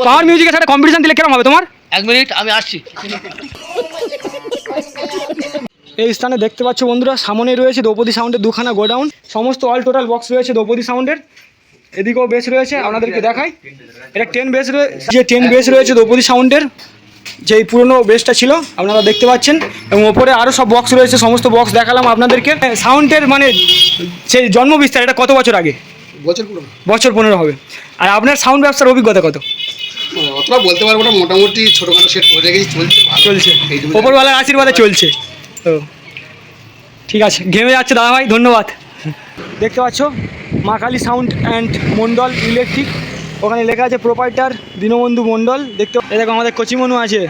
পাওয়ার মিউজিকের সাথে কম্পিটিশন দিলে কেমন হবে তোমার? 1 মিনিট আমি আসছি। এই স্থানে দেখতে পাচ্ছ বন্ধুরা, সামনে রয়েছে দ্রৌপদী সাউন্ডের দুখানা গোডাউন, সমস্ত অল টোটাল বক্স রয়েছে দ্রৌপদী সাউন্ডের। এদিকেও বেস রয়েছে, আপনাদেরকে দেখাই। এটা 10 বেস রয়েছে, যে 10 বেস রয়েছে দ্রৌপদী সাউন্ডের, যেই পুরনো বেসটা ছিল আপনারা দেখতে পাচ্ছেন, এবং ওপরে আরও সব বক্স রয়েছে, সমস্ত বক্স দেখালাম আপনাদেরকে। সাউন্ডের মানে সেই জন্ম বিস্তার এটা কত বছর আগে? বছর 15 হবে। আর আপনার সাউন্ড ব্যবসার অভিজ্ঞতা কত? অতটা বলতে পারবো না, মোটামুটি ছোটোখাটো সেট করে রেখেছি, চলছে ওপরওয়ালার আশীর্বাদে চলছে। তো ঠিক আছে, ঘেমে যাচ্ছে দাদা ভাই, ধন্যবাদ। দেখতে পাচ্ছ মা Kali sound and Mondal electric, ওখানে লেখা আছে প্রোপাইটার দীনবন্ধু মণ্ডল। দেখতে এরকম আমাদের কচিমনু আছে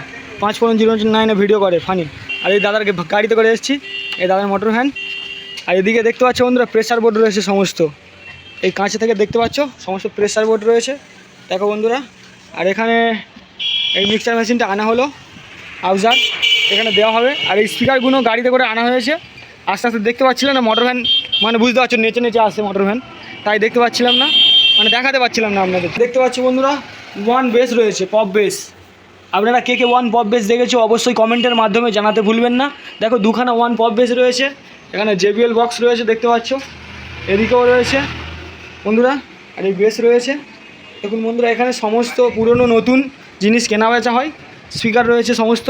54009 ভিডিও করে ফানি। আর এই দাদার গাড়িতে করে এসেছি, এই দাদার মোটর ভ্যান। আর এদিকে দেখতে পাচ্ছ বন্ধুরা প্রেসার বোর্ড রয়েছে সমস্ত, এই কাঁচে থেকে দেখতে পাচ্ছ সমস্ত প্রেসার বোর্ড রয়েছে, দেখো বন্ধুরা। আর এখানে এই মিক্সার মেশিনটা আনা হলো আউজার, এখানে দেওয়া হবে। আর এই স্পিকারগুলো গাড়িতে করে আনা হয়েছে, আস্তে আস্তে দেখতে পাচ্ছিলাম না মোটর ভ্যান, মানে বুঝতে পারছো নেচে নেচে আসছে মোটর ভ্যান, তাই দেখতে পাচ্ছিলাম না, মানে দেখাতে পাচ্ছিলাম না আপনাদের। দেখতে পাচ্ছি বন্ধুরা 1 বেস রয়েছে, পপ বেস। আপনারা কে 1 পপ বেস দেখেছো অবশ্যই কমেন্টের মাধ্যমে জানাতে ভুলবেন না। দেখো দুখানা 1 পপ বেস রয়েছে, এখানে JBL বক্স রয়েছে দেখতে পাচ্ছ, এদিকেও রয়েছে বন্ধুরা। আর এই বেস রয়েছে দেখুন বন্ধুরা, এখানে সমস্ত পুরনো নতুন জিনিস কেনা বেচা হয়, স্পিকার রয়েছে সমস্ত।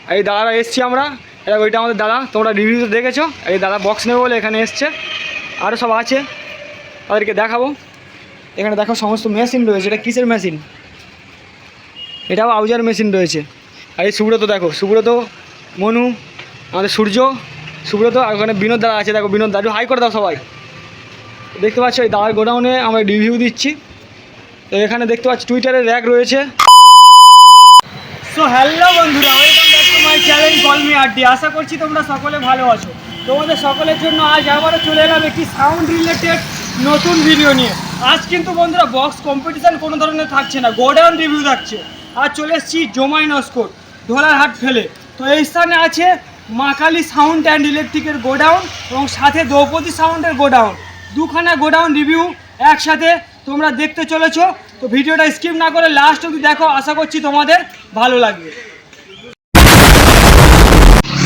আর এই দাদারা এসছি আমরা, এটা ওইটা আমাদের দাদা, তোমরা রিভিউতে দেখেছো। আর এই দাদা বক্স নেবে বলে এখানে এসছে, আরও সব আছে তাদেরকে দেখাবো। এখানে দেখো সমস্ত মেশিন রয়েছে, এটা কিসের মেশিন? এটাও আউজার মেশিন রয়েছে। আর এই সুব্রত দেখো, সুব্রত, মনু, আমাদের সূর্য, সুব্রত। আর ওখানে বিনোদ দাদা আছে, দেখো বিনোদ দাদু, হাই করে দাও সবাই। দেখতে পাচ্ছ এই দাদার গোডাউনে আমরা রিভিউ দিচ্ছি। তো এখানে দেখতে পাচ্ছি টুইটারের র্যাক রয়েছে। সো হ্যালো বন্ধুরা, welcome back to my channel call me Addy. আশা করছি তোমরা সকলে ভালো আছো। তোমাদের সকলের জন্য আজ আবারও চলে এলাম একটি সাউন্ড রিলেটেড নতুন ভিডিও নিয়ে। আজ কিন্তু বন্ধুরা বক্স কম্পিটিশান কোনো ধরনের থাকছে না, গোডাউন রিভিউ থাকছে। আজ চলে এসেছি জমাই নস্কর, ধোলারহাট ফেলে। তো এই স্থানে আছে মা কালী সাউন্ড অ্যান্ড ইলেকট্রিকের গোডাউন এবং সাথে দ্রৌপদী সাউন্ডের গোডাউন, দুখানা গোডাউন রিভিউ একসাথে তোমরা দেখতে চলেছো। তো ভিডিওটা স্কিপ না করে লাস্ট অবধি দেখো, আশা করছি তোমাদের ভালো লাগবে।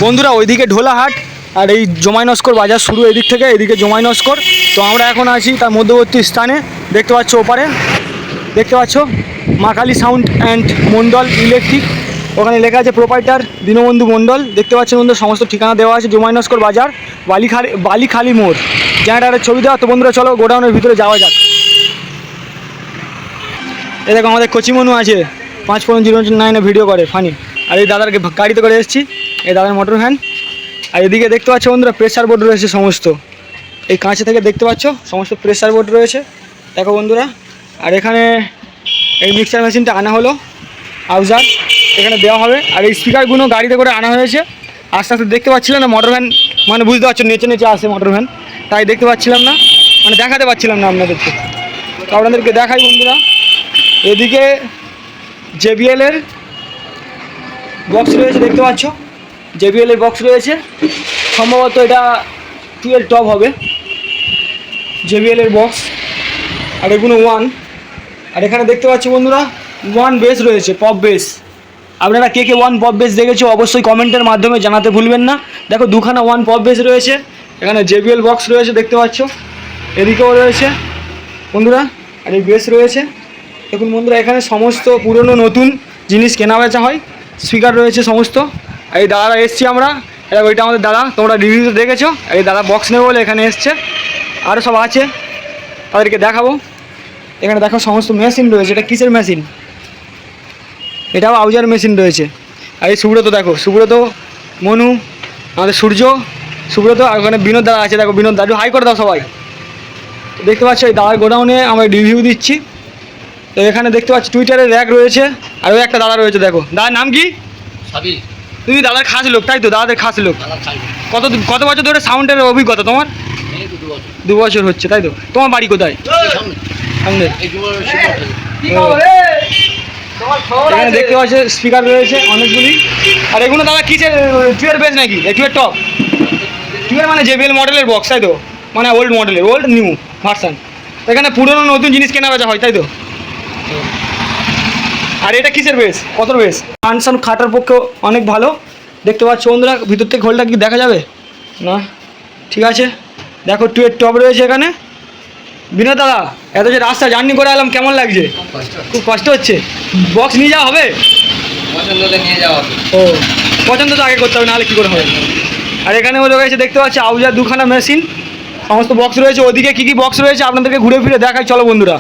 বন্ধুরা ওইদিকে ঢোলাহাট আর এই জমাই নস্কর বাজার শুরু এদিক থেকে, এদিকে জমাই নস্কর। তো আমরা এখন আছি তার মধ্যবর্তী স্থানে, দেখতে পাচ্ছ ওপারে দেখতে পাচ্ছ মা Kali sound and Mondal electric, ওখানে লেখা আছে প্রোপাইটার দীনবন্ধু মণ্ডল। দেখতে পাচ্ছেন বন্ধুরা সমস্ত ঠিকানা দেওয়া আছে, জমাই নস্কর বাজার, বালিখালি মোড়, জেনারেটারের ছবি দেওয়া। তো বন্ধুরা চলো গোডাউনের ভিতরে যাওয়া যাক। এই দেখো আমাদের কচিমনু আছে 54009 ভিডিও করে ফানি। আর এই দাদার গাড়িতে করে এসেছি, এই দাদার মোটর ভ্যান। আর এদিকে দেখতে পাচ্ছ বন্ধুরা প্রেসার বোর্ড রয়েছে সমস্ত, এই কাঁচে থেকে দেখতে পাচ্ছ সমস্ত প্রেসার বোর্ড রয়েছে, দেখো বন্ধুরা। আর এখানে এই মিক্সার মেশিনটা আনা হলো আউজার, এখানে দেওয়া হবে। আর এই স্পিকারগুলো গাড়িতে করে আনা হয়েছে, আস্তে আস্তে দেখতে পাচ্ছিলাম না মোটর ভ্যান, মানে বুঝতে পারছো নেচে নেচে আসছে মোটর ভ্যান, তাই দেখতে পাচ্ছিলাম না, মানে দেখাতে পাচ্ছিলাম না আপনাদেরকে। তো আপনাদেরকে দেখাই বন্ধুরা, এদিকে JBL এর বক্স রয়েছে দেখতে পাচ্ছ, JBL এর বক্স রয়েছে, সম্ভবত এটা 12 টপ হবে JBL এর বক্স। আর এগুলো 1। আর এখানে দেখতে পাচ্ছি বন্ধুরা 1 বেস রয়েছে, পপ বেস। আপনারা কে 1 পপ বেস দেখেছো অবশ্যই কমেন্টের মাধ্যমে জানাতে ভুলবেন না। দেখো দুখানা 1 পপ বেস রয়েছে, এখানে JBL বক্স রয়েছে দেখতে পাচ্ছ, এদিকেও রয়েছে বন্ধুরা। আর এই বেস রয়েছে দেখুন বন্ধুরা, এখানে সমস্ত পুরনো নতুন জিনিস কেনা বেচা হয়, স্পিকার রয়েছে সমস্ত। আর এই দাদারা এসছি আমরা, এটা ওইটা আমাদের দাদা, তোমরা রিভিউতে দেখেছো। আর এই দাদা বক্স নেবে বলে এখানে এসছে, আরও সব আছে তাদেরকে দেখাবো। এখানে দেখো সমস্ত মেশিন রয়েছে, এটা কিসের মেশিন? এটাও আউজার মেশিন রয়েছে। আর এই সুব্রত দেখো, সুব্রত, মনু, আমাদের সূর্য, সুব্রত। আর ওখানে বিনোদ দাদা আছে, দেখো বিনোদ দাদু, হাই করে দাও সবাই। দেখতে পাচ্ছ এই দাদার গোডাউনে আমরা রিভিউ দিচ্ছি। তো এখানে দেখতে পাচ্ছি টুইটারের র্যাক রয়েছে, আর ওই একটা দাদা রয়েছে, দেখো দাদার নাম কি? তুমি দাদার খাস লোক তাই তো? দাদাদের খাস লোক। কত বছর ধরে সাউন্ডের অভিজ্ঞতা তোমার? 2 বছর হচ্ছে তাই তো? তোমার বাড়ি কোথায়? সামনে। এখানে দেখতে পাচ্ছ স্পিকার রয়েছে অনেকগুলি। আর এগুলো দাদা কিসের? 12 বেস নাকি? 12 টপ? 12 মানে JBL মডেলের বক্স তাই তো? মানে ওল্ড মডেলের, ওল্ড নিউ ভার্সান। এখানে পুরনো নতুন জিনিস কেনা বেচা হয় তাই তো? আর এটা কিসের বেস, কত বেস? ফাংশন খাটার পক্ষে অনেক ভালো। দেখতে পাচ্ছ বন্ধুরা, ভিতর থেকে হোলটা কি দেখা যাবে না? ঠিক আছে, দেখো টুয়ের টপ রয়েছে এখানে। বিনোদ দাদা, এত যে রাস্তা জার্নি করে এলাম, কেমন লাগছে? খুব কষ্ট হচ্ছে। বক্স নিয়ে যাওয়া হবে? ও, পছন্দ তো আগে করতে হবে, নাহলে কী করে হবে? আর এখানে হলো গেছে দেখতে পাচ্ছি আউজার দুখানা মেশিন, সমস্ত বক্স রয়েছে। ওদিকে কী কী বক্স রয়েছে আপনাদেরকে ঘুরে ফিরে দেখাই, চলো বন্ধুরা।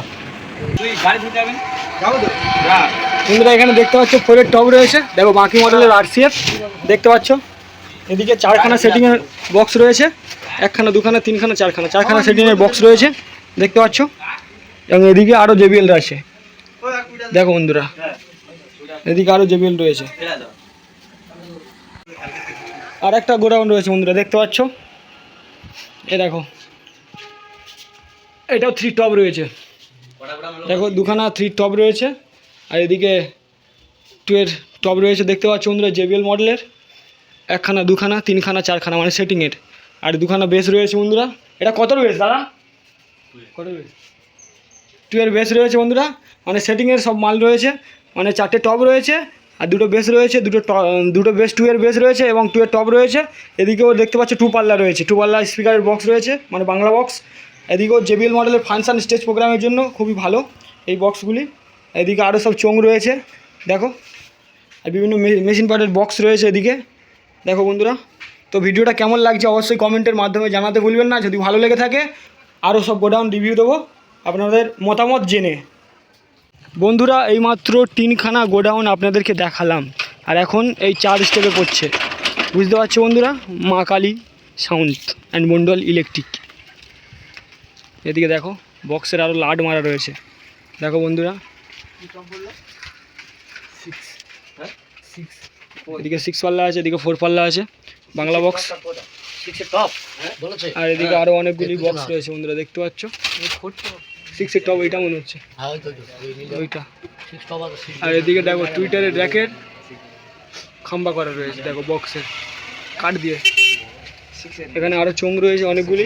বন্ধুরা এখানে দেখতে পাচ্ছ ফোরের টপ রয়েছে, দেখো বাকি মডেলের RCF দেখতে পাচ্ছ। এদিকে 4খানা সেটিংয়ের বক্স রয়েছে, 1খানা 2খানা 3খানা 4খানা সেটিংয়ের বক্স রয়েছে দেখতে পাচ্ছ। এবং এদিকে আরও JBL আছে, দেখো বন্ধুরা, এদিকে আরও JBL রয়েছে। আর একটা গোডাউন রয়েছে বন্ধুরা, দেখতে পাচ্ছ। এ দেখো, এটাও 3 টপ রয়েছে, দেখো 2খানা 3 টপ রয়েছে। আর এদিকে 2 টপ রয়েছে দেখতে পাচ্ছ বন্ধুরা, JBL মডেলের। 1খানা 2খানা 3খানা 4খানা মানে সেটিংয়ের। আর 2খানা বেস রয়েছে বন্ধুরা। এটা কত বেস দাদা? কত বেস? 2 বেস রয়েছে বন্ধুরা, মানে সেটিংয়ের সব মাল রয়েছে। মানে 4টে টপ রয়েছে আর 2টো বেস রয়েছে, দুটো বেস 2 বেস রয়েছে এবং 2 টপ রয়েছে। এদিকেও দেখতে পাচ্ছ 2 পাল্লা রয়েছে, 2 পাল্লা স্পিকারের বক্স রয়েছে, মানে বাংলা বক্স। এদিকেও JBL মডেলের ফাংশন স্টেজ প্রোগ্রামের জন্য খুবই ভালো এই বক্সগুলি। এদিকে আরও সব চোঙ রয়েছে দেখো, আর বিভিন্ন মেশিন পার্টের বক্স রয়েছে এদিকে, দেখো বন্ধুরা। তো ভিডিওটা কেমন লাগছে অবশ্যই কমেন্টের মাধ্যমে জানাতে ভুলবেন না। যদি ভালো লেগে থাকে আরও সব গোডাউন রিভিউ দেবো আপনাদের মতামত জেনে। বন্ধুরা এইমাত্র 3খানা গোডাউন আপনাদেরকে দেখালাম, আর এখন এই 4 স্টেপে পড়ছে, বুঝতে পারছো বন্ধুরা। মা Kali sound and Mondal electric. এদিকে দেখো বক্সের আরও লাড মারা রয়েছে, দেখো বন্ধুরা। এদিকে 6 পাল্লা আছে, এদিকে 4 পাল্লা আছে, বাংলা বক্স। আর এদিকে আরও অনেকগুলি বক্স রয়েছে বন্ধুরা, দেখতে পাচ্ছ। 6 টপ এইটা মনে হচ্ছে, ওইটা। আর এদিকে দেখো টুইটারের র্যাকের খাম্বা করা রয়েছে, দেখো বক্সের কাঠ দিয়ে। এখানে আরও চোঙ রয়েছে অনেকগুলি,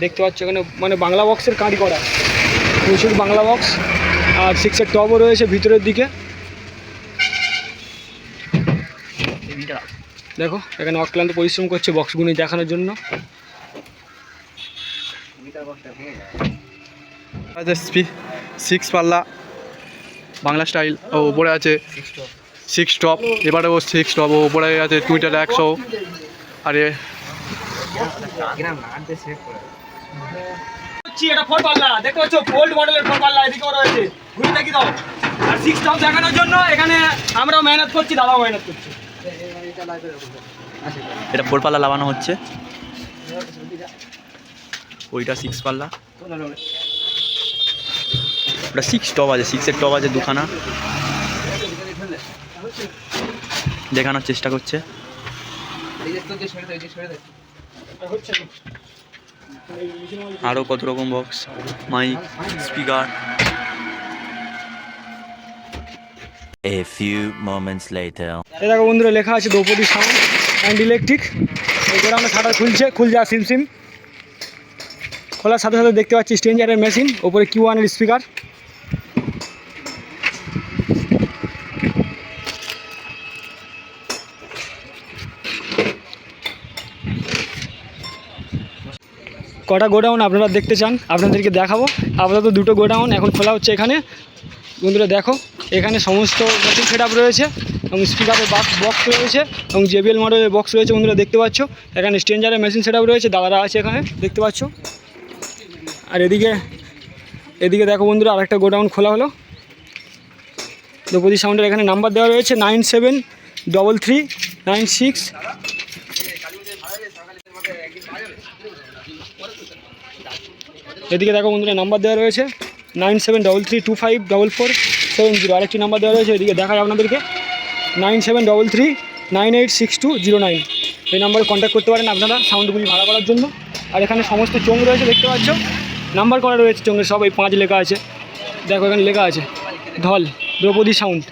দেখতে পাচ্ছ। এখানে মানে বাংলা বক্সের কাঁড়ি করা, প্রচুর বাংলা বক্স। আর 6 টপও রয়েছে ভিতরের দিকে, দেখো। এখানে অক্লান্ত পরিশ্রম করছে বক্সগুলি দেখানোর জন্য। 6 পাল্লা বাংলা স্টাইল, ও উপরে আছে 6 টপ, এবারেও 6 টপ, ও উপরে আছে টুইটার 100। আর এটা 4 পাল্লা দেখতে পাচ্ছ, ওল্ড মডেলের 4 পাল্লা এদিকেও রয়েছে, ঘুরে দেখি দাও। আর 6 টপ দেখানোর জন্য এখানে আমরাও মেহনত করছি, দাদাও মেহনত করছি। এটা 4 পাল্লা লাগানো হচ্ছে, ওইটা 6 পাল্লা, ওটা 6 টপ আছে, 6-এর টপ আছে 2খানা, দেখানোর চেষ্টা করছে। আরও কত রকম box, mic, speaker. A few moments later. এই দেখো বন্ধুরা, লেখা আছে দ্রৌপদী সাউন্ড অ্যান্ড ইলেকট্রিক। এই করে আমরা শাটার খুলছে আর সিম খোলার সাথে সাথে দেখতে পাচ্ছি স্ট্রেঞ্জারের মেশিন, ওপরে Q1-এর স্পিকার। কটা গোডাউন আপনারা দেখতে চান আপনাদেরকে দেখাবো। আপাতত 2টো গোডাউন এখন খোলা হচ্ছে এখানে বন্ধুরা। দেখো এখানে সমস্ত মেশিন সেট আপ রয়েছে এবং স্পিকারের বক্স রয়েছে এবং JBL মডেলের বক্স রয়েছে বন্ধুরা, দেখতে পাচ্ছ। এখানে স্ট্রেঞ্জারের মেশিন সেট আপ রয়েছে, দাদারা আছে এখানে দেখতে পাচ্ছ। আর এদিকে দেখো বন্ধুরা, আরেকটা গোডাউন খোলা হলো দ্রৌপদী সাউন্ডের। এখানে নাম্বার দেওয়া রয়েছে 973396। এদিকে দেখো বন্ধুরা, নাম্বার দেওয়া রয়েছে 9733254470। আরেকটি নাম্বার দেওয়া রয়েছে, এদিকে দেখায় আপনাদেরকে 9733986209। এই নাম্বারে কন্ট্যাক্ট করতে পারেন আপনারা সাউন্ডগুলি ভাড়া করার জন্য। আর এখানে সমস্ত চোঙ রয়েছে, দেখতে পাচ্ছ, নাম্বার করা রয়েছে চোঙের, সব এই 5 লেখা আছে, দেখো এখানে লেখা আছে ঢল দ্রৌপদী সাউন্ড।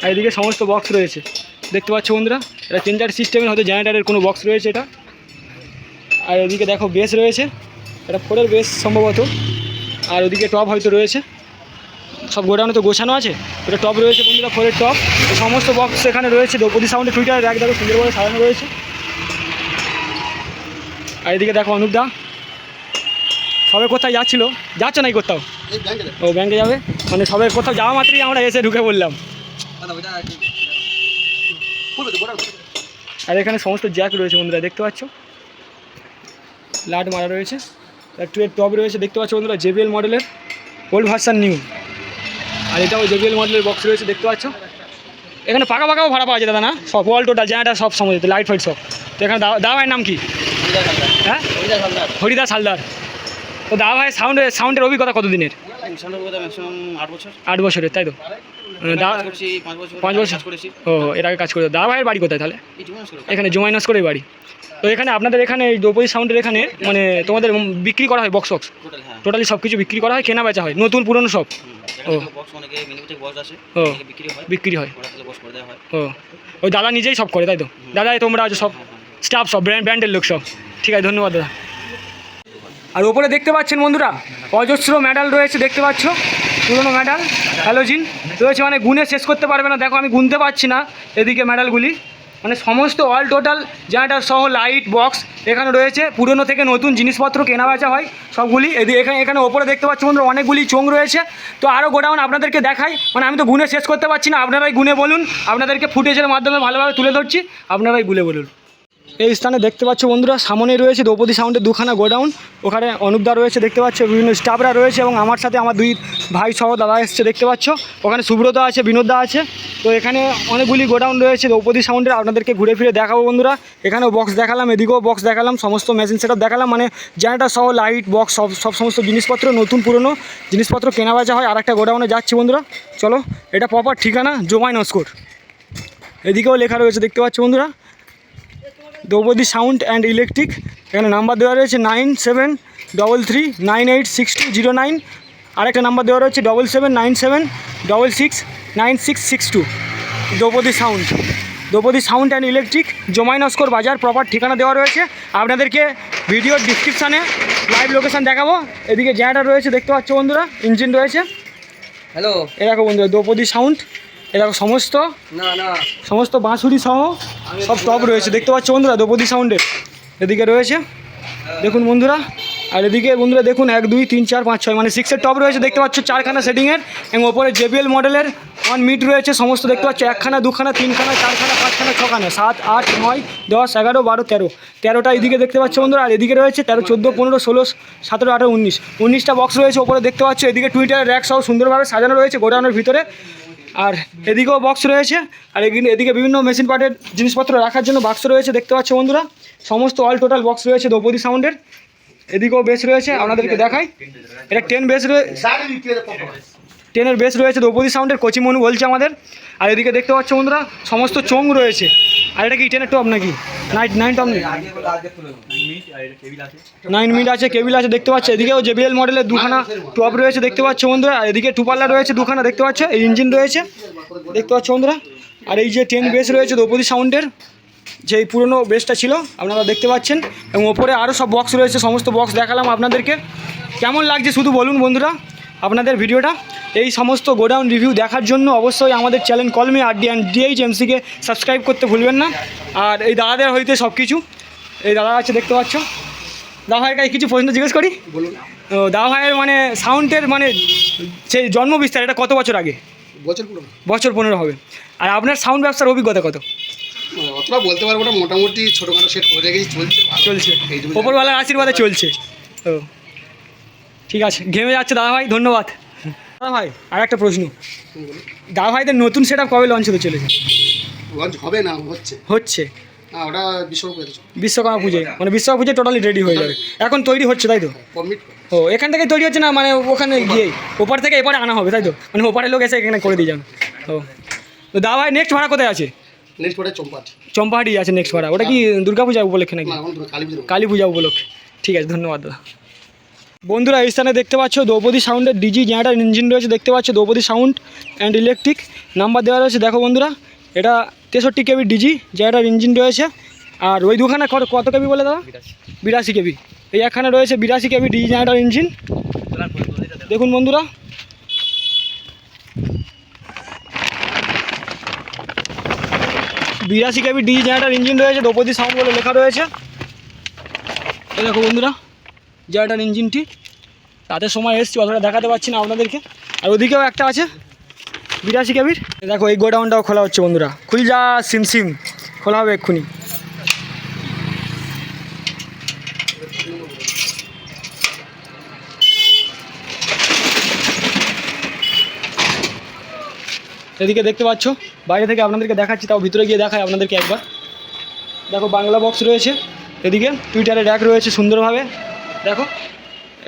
আর এদিকে সমস্ত বক্স রয়েছে, দেখতে পাচ্ছ বন্ধুরা। এটা চেঞ্জার সিস্টেমের, হয়তো জেনারেটারের কোনো বক্স রয়েছে এটা। আর এদিকে দেখো বেস রয়েছে, এটা 4-এর বেস সম্ভবত। আর ওদিকে টপ হয়তো রয়েছে, সব গোডাউনে তো গোছানো আছে। ওটা টপ রয়েছে বন্ধুরা, 4-এর টপ। সমস্ত বক্স এখানে রয়েছে। দ্রৌপদী সাউন্ডের টুইটার র্যাক দেখো সুন্দরভাবে সাজানো রয়েছে। আর এদিকে দেখো অনুপদা সবে কোথায় যাচ্ছিল, যাচ্ছ নাকি কোথাও? ও ব্যাংকে যাবে, মানে সবে কোথাও যাওয়া মাত্রই আমরা এসে ঢুকে বললাম। আর এখানে সমস্ত জ্যাক রয়েছে বন্ধুরা, দেখতে পাচ্ছ লাট মারা রয়েছে। আর 2-এর টপ রয়েছে দেখতে পাচ্ছ বন্ধুরা, JBL মডেলের ওল্ড ভার্সান নিউ। আর এটাও JBL মডেলের বক্স রয়েছে দেখতে পাচ্ছ। এখানে পাকা পাকাও ভাড়া পাওয়া যায় দাদা না? সব ওয়াল টোটাল জেনারেটার সব সময় লাইট ফাইট সব। তো এখানে দাদা ভাইয়ের নাম কি? হ্যাঁ, হরিদাস হালদার। তো দাদা ভাই সাউন্ডের অভিজ্ঞতা কতদিনের? 8 বছরের, তাই তো? 5 বছর ও, এর আগে কাজ করে। দাদা ভাইয়ের বাড়ি কোথায় তাহলে? এখানে জুমাইনাস করে বাড়ি। তো এখানে আপনাদের এখানে এই দ্রৌপদী সাউন্ডের এখানে মানে তোমাদের বিক্রি করা হয় বক্স বক্স? টোটালি সব কিছু বিক্রি করা হয়, কেনা বেচা হয়, নতুন পুরনো সব? ও ও, বিক্রি হয়। ও, ওই দাদা নিজেই সব করে তাই তো? দাদাই তোমরা সব স্টাফ সব ব্র্যান্ডের লোক সব? ঠিক আছে, ধন্যবাদ দাদা। আর ওপরে দেখতে পাচ্ছেন বন্ধুরা অজস্র মেডাল রয়েছে দেখতে পাচ্ছ, পুরোনো মেডাল হ্যালোজিন রয়েছে, মানে গুনে শেষ করতে পারবে না। দেখো আমি গুনতে পারছি না এদিকে মেডালগুলি, মানে সমস্ত অল টোটাল জেনারেটার সহ লাইট বক্স এখানে রয়েছে। পুরনো থেকে নতুন জিনিসপত্র কেনা বেচা হয় সবগুলি। এখানে ওপরে দেখতে পাচ্ছ বন্ধুরা অনেকগুলি চোঙ রয়েছে। তো আরও গোডাউন আপনাদেরকে দেখাই, মানে আমি তো গুনে শেষ করতে পারছি না, আপনারাই গুনে বলুন। আপনাদেরকে ফুটেজের মাধ্যমে ভালোভাবে তুলে ধরছি, আপনারাই গুলে বলুন। এই স্থানে দেখতে পাচ্ছ বন্ধুরা সামনে রয়েছে দ্রৌপদী সাউন্ডের 2খানা গোডাউন। ওখানে অনুপদা রয়েছে দেখতে পাচ্ছ, বিভিন্ন স্টাফরা রয়েছে এবং আমার সাথে আমার 2 ভাই সহ দাদা এসছে দেখতে পাচ্ছ। ওখানে সুব্রতা আছে, বিনোদদা আছে। তো এখানে অনেকগুলি গোডাউন রয়েছে দ্রৌপদী সাউন্ডের, আপনাদেরকে ঘুরে ফিরে দেখাবো বন্ধুরা। এখানেও বক্স দেখালাম, এদিকেও বক্স দেখালাম, সমস্ত মেশিন সেটআপ দেখালাম, মানে জেনারেটার সহ লাইট বক্স সব সমস্ত জিনিসপত্র নতুন পুরনো জিনিসপত্র কেনা বেচা হয়। আর একটা গোডাউনে যাচ্ছি বন্ধুরা, চলো। এটা প্রপার ঠিকানা জুমাইনস্কোর। এদিকেও লেখা রয়েছে দেখতে পাচ্ছ বন্ধুরা দ্রৌপদী সাউন্ড অ্যান্ড ইলেকট্রিক। এখানে নাম্বার দেওয়া রয়েছে 9733986209। আরেকটা নাম্বার দেওয়া রয়েছে 7797669662। দ্রৌপদী সাউন্ড অ্যান্ড ইলেকট্রিক, জুমাইনস্কোর বাজার প্রপার ঠিকানা দেওয়া রয়েছে। আপনাদেরকে ভিডিওর ডিসক্রিপশানে লাইভ লোকেশান দেখাবো। এদিকে জেনারেটার রয়েছে দেখতে পাচ্ছ বন্ধুরা, ইঞ্জিন রয়েছে। হ্যালো, এ দেখো বন্ধুরা দ্রৌপদী সাউন্ড, এরকম সমস্ত বাঁশুড়ি সহ সব টপ রয়েছে দেখতে পাচ্ছ বন্ধুরা দ্রৌপদী সাউন্ডের। এদিকে রয়েছে দেখুন বন্ধুরা। আর এদিকে বন্ধুরা দেখুন 1 2 3 4 5 6 মানে 6-এর টপ রয়েছে দেখতে পাচ্ছ, 4খানা সেটিংয়ের। এবং ওপরে JBL মডেলের 1 মিট রয়েছে সমস্ত দেখতে পাচ্ছ, 1খানা 2খানা 3খানা 4খানা 5খানা 6খানা 7 8 9 10 11 12 13 13টা এদিকে দেখতে পাচ্ছ বন্ধুরা। আর এদিকে রয়েছে 13 14 15 16 17 18 19টা বক্স রয়েছে ওপরে দেখতে পাচ্ছ। এদিকে টুইটারের র্যাক সহ সুন্দরভাবে সাজানো রয়েছে গোডাউনের ভিতরে। আর এদিকেও বক্স রয়েছে। আর এদিকে বিভিন্ন মেশিন পার্টের জিনিসপত্র রাখার জন্য বাক্স রয়েছে দেখতে পাচ্ছ বন্ধুরা। সমস্ত অল টোটাল বক্স রয়েছে দ্রৌপদী সাউন্ডের। এদিকেও বেস রয়েছে, আপনাদেরকে দেখাই। এটা 10 বেস রয়েছে, 10-এর বেস রয়েছে দ্রৌপদী সাউন্ডের, কোচি মনু বলছে আমাদের। আর এদিকে দেখতে পাচ্ছ বন্ধুরা সমস্ত চোঙ রয়েছে। আর এটা কি 10-এর টপ নাকি 9 টপ নাকি? 9 মিট আছে, কেবিল আছে দেখতে পাচ্ছ। এদিকেও JBL মডেলের 2খানা টপ রয়েছে দেখতে পাচ্ছ বন্ধুরা। আর এদিকে 2 পাল্লা রয়েছে 2খানা দেখতে পাচ্ছ, এই ইঞ্জিন রয়েছে দেখতে পাচ্ছ বন্ধুরা। আর এই যে 10 বেস রয়েছে দ্রৌপদী সাউন্ডের, যেই পুরনো বেসটা ছিল আপনারা দেখতে পাচ্ছেন। এবং ওপরে আরও সব বক্স রয়েছে, সমস্ত বক্স দেখালাম আপনাদেরকে। কেমন লাগছে শুধু বলুন বন্ধুরা আপনাদের ভিডিওটা। এই সমস্ত গোডাউন রিভিউ দেখার জন্য অবশ্যই আমাদের চ্যানেল কলমি RD&DHMC-কে সাবস্ক্রাইব করতে ভুলবেন না। আর এই দাদাদের হইতে সব কিছু এই দাদা আছে দেখতে পাচ্ছ। দাদা ভাইয়ের কাছে কিছু প্রশ্ন জিজ্ঞেস করি। বলুন। দাদা ভাইয়ের মানে সাউন্ডের মানে সেই জন্ম বিস্তার এটা কত বছর আগে? বছর 15 হবে। আর আপনার সাউন্ড ব্যবসার অভিজ্ঞতা কত? অতটা বলতে পারবো না, মোটামুটি ছোটোখাটো সেট করে রেখেছি, চলছে ওপরওয়ালার আশীর্বাদে চলছে। ও ঠিক আছে, ঘেমে যাচ্ছে দাদা ভাই, ধন্যবাদ। দাদা ভাই আর একটা প্রশ্ন, দাদা ভাইদের নতুন সেট আপ কবে লঞ্চ হতে চলেছে? লঞ্চ হবে না, হচ্ছে ওটা বিশ্বকর্মা পুজোয়, মানে বিশ্বকর্মা পুজোয় টোটালি রেডি হয়ে যাবে। এখন তৈরি হচ্ছে তাই তো? ও এখান থেকে তৈরি হচ্ছে না, মানে ওখানে গিয়ে ওপার থেকে এপারে আনা হবে তাই তো? মানে ওপারের লোক এসে এখানে করে দিয়ে যাবে। ও তো দাদা ভাই নেক্সট ভাড়া কোথায় আছে? নেক্সট ভাড়া চম্পাহাটি আছে নেক্সট ভাড়া। ওটা কি দুর্গাপূজা উপলক্ষে নাকি? কালী পূজা উপলক্ষে। ঠিক আছে, ধন্যবাদ দাদা। বন্ধুরা এই স্থানে দেখতে পাচ্ছ দ্রৌপদী সাউন্ডের ডিজি জেনারেটার ইঞ্জিন রয়েছে দেখতে পাচ্ছ, Draupadi sound and electric number দেওয়া রয়েছে দেখো বন্ধুরা। এটা 63 কেবি ডিজি জেনারেটার ইঞ্জিন রয়েছে। আর ওই 2খানা কত কেবি বলে দাদা? 82 কেবি। এই একখানে রয়েছে 82 কেবি ডিজি জেনারেটার ইঞ্জিন দেখুন বন্ধুরা। 82 কেবি ডিজি জেনারেটার ইঞ্জিন রয়েছে, দ্রৌপদী সাউন্ড বলে লেখা রয়েছে। এই দেখো বন্ধুরা জেনারেটার ইঞ্জিনটি, রাতের সময় এসছি অতটা দেখাতে পারছি না আপনাদেরকে। আর ওদিকেও একটা আছে 82 কেবির। দেখো এই গোডাউনটাও খোলা হচ্ছে বন্ধুরা, খুল যা সিম খোলা হবে এক্ষুনি। এদিকে দেখতে পাচ্ছ, বাইরে থেকে আপনাদেরকে দেখাচ্ছি, তাও ভিতরে গিয়ে দেখায় আপনাদেরকে একবার। দেখো বাংলা বক্স রয়েছে, এদিকে টুইটারের র্যাক রয়েছে সুন্দরভাবে। দেখো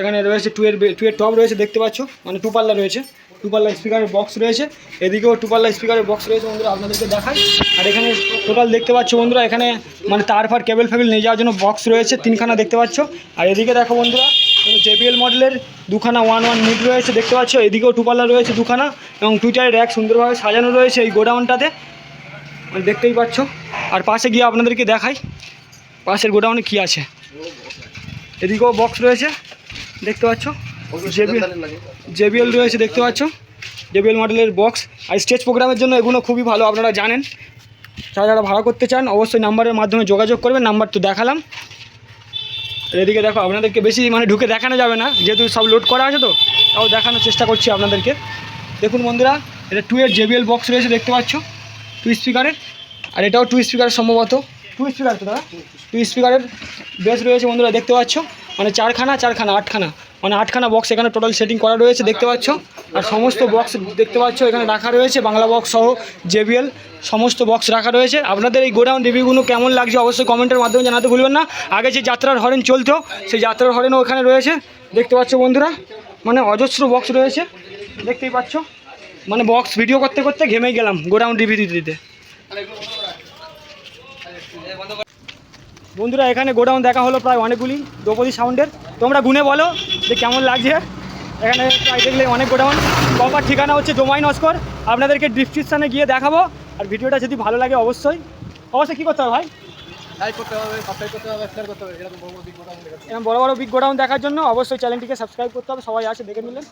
এখানে রয়েছে টুয়ের টপ রয়েছে দেখতে পাচ্ছ, মানে 2 পাল্লা রয়েছে, 2 পাল্লা স্পিকারের বক্স রয়েছে, এদিকেও 2 পাল্লা স্পিকারের বক্স রয়েছে বন্ধুরা, আপনাদেরকে দেখাই। আর এখানে টোটাল দেখতে পাচ্ছ বন্ধুরা, এখানে মানে তার কেবল ফেবেল নিয়ে যাওয়ার জন্য বক্স রয়েছে 3খানা দেখতে পাচ্ছ। আর এদিকে দেখো বন্ধুরা JBL মডেলের 2খানা 1 মিড রয়েছে দেখতে পাচ্ছ, এদিকেও 2 পাল্লা রয়েছে 2খানা, এবং টুইটারের র্যাক সুন্দরভাবে সাজানো রয়েছে এই গোডাউনটাতে, মানে দেখতেই পাচ্ছ। আর পাশে গিয়ে আপনাদেরকে দেখাই পাশের গোডাউনে কি আছে। এদিকেও বক্স রয়েছে দেখতে পাচ্ছ, JBL রয়েছে দেখতে পাচ্ছ, JBL মডেলের বক্স। আর স্টেজ প্রোগ্রামের জন্য এগুলো খুবই ভালো, আপনারা জানেন। যারা ভাড়া করতে চান অবশ্যই নাম্বারের মাধ্যমে যোগাযোগ করবেন, নাম্বার তো দেখালাম। এদিকে দেখো আপনাদেরকে বেশি মানে ঢুকে দেখানো যাবে না, যেহেতু সব লোড করা আছে, তো তাও দেখানোর চেষ্টা করছি আপনাদেরকে। দেখুন বন্ধুরা, এটা 2 JBL বক্স রয়েছে দেখতে পাচ্ছ, 2 স্পিকারের। আর এটাও 2 স্পিকার সম্ভবত, 2 স্পিকার তো দাদা, 2 স্পিকারের বেস রয়েছে বন্ধুরা দেখতে পাচ্ছ, মানে 8খানা 8খানা, মানে 8খানা বক্স এখানে টোটাল সেটিং করা রয়েছে দেখতে পাচ্ছ। আর সমস্ত বক্স দেখতে পাচ্ছ এখানে রাখা রয়েছে, বাংলা বক্স সহ JBL সমস্ত বক্স রাখা রয়েছে। আপনাদের এই গোডাউন রিভিউগুলো কেমন লাগছে অবশ্যই কমেন্টের মাধ্যমে জানাতে ভুলবেন না। আগে যে যাত্রার হরেন চলতো, সেই যাত্রার হরেনও ওখানে রয়েছে দেখতে পাচ্ছ বন্ধুরা, মানে অজস্র বক্স রয়েছে দেখতেই পাচ্ছ। মানে বক্স ভিডিও করতে করতে ঘেমেই গেলাম গোডাউন রিভিউ দিতে। বন্ধুরা এখানে গোডাউন দেখা হলো প্রায় অনেকগুলি দ্রৌপদী সাউন্ডের, তোমরা গুনে বলো যে কেমন লাগছে। এখানে প্রায় দেখলে অনেক গোডাউন। প্রপার ঠিকানা হচ্ছে ডোমাইন নস্কর, আপনাদেরকে ডিসক্রিপশানে গিয়ে দেখাবো। আর ভিডিওটা যদি ভালো লাগে অবশ্যই কী করতে হবে ভাই? লাইক করতে হবে, সাবস্ক্রাইব করতে হবে, শেয়ার করতে হবে। এরকম বড় বড় বিগ গোডাউন এরকম বড় বড় বিগ গোডাউন দেখার জন্য অবশ্যই চ্যানেলটিকে সাবস্ক্রাইব করতে হবে, সবাই আসে দেখে নিলেন।